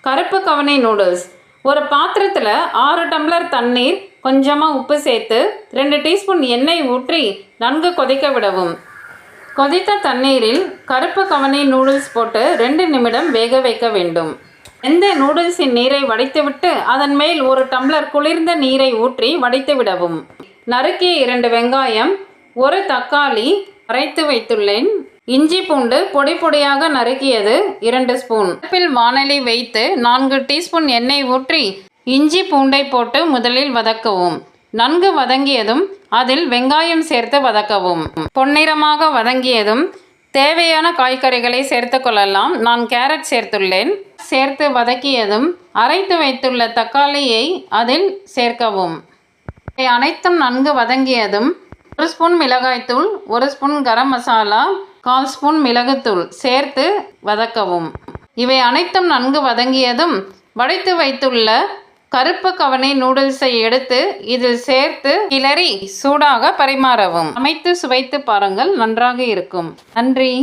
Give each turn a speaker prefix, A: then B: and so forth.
A: கருப்பு கவனி நூடுல்ஸ். ஒரு பாத்திரத்தில் 6 டம்ளர் தண்ணீர், கொஞ்சமாக உப்பு சேர்த்து 2 டீஸ்பூன் எண்ணெய் ஊற்றி நன்கு கொதிக்க விடவும். கொதித்த தண்ணீரில் கருப்பு கவனி நூடுல்ஸ் போட்டு 2 நிமிடம் வேக வைக்க வேண்டும். எந்த நூடுல்ஸின் நீரை வடித்துவிட்டு அதன் மேல் 1 டம்ளர் குளிர்ந்த நீரை ஊற்றி வடித்து விடவும். நறுக்கிய 2 வெங்காயம், 1 தக்காளி அரைத்து வைத்துள்ளேன். இஞ்சி பூண்டு பொடி பொடியாக நறுக்கியது 2 ஸ்பூன். அடுப்பில் வாணலி வைத்து 4 டீஸ்பூன் எண்ணெய் ஊற்றி இஞ்சி பூண்டை போட்டு முதலில் வதக்கவும். நன்கு வதங்கியதும் அதில் வெங்காயம் சேர்த்து வதக்கவும். பொன்னிறமாக வதங்கியதும் தேவையான காய்கறிகளை சேர்த்து கொள்ளலாம். நான் கேரட் சேர்த்துள்ளேன். சேர்த்து வதக்கியதும் அரைத்து வைத்துள்ள தக்காளியை அதில் சேர்க்கவும். இவை அனைத்தும் நன்கு வதங்கியதும் 1 ஸ்பூன் மிளகாய்த்தூள், 1 ஸ்பூன் கரம் மசாலா, 1/4 ஸ்பூன் மிளகுத்தூள் சேர்த்து வதக்கவும். இவை அனைத்தும் நன்கு வதங்கியதும் வடித்து வைத்துள்ள கருப்பு கவனி நூடுல்ஸை எடுத்து இதில் சேர்த்து கிளறி சூடாக பரிமாறவும். சமைத்து சுவைத்து பாருங்கள், நன்றாக இருக்கும். நன்றி.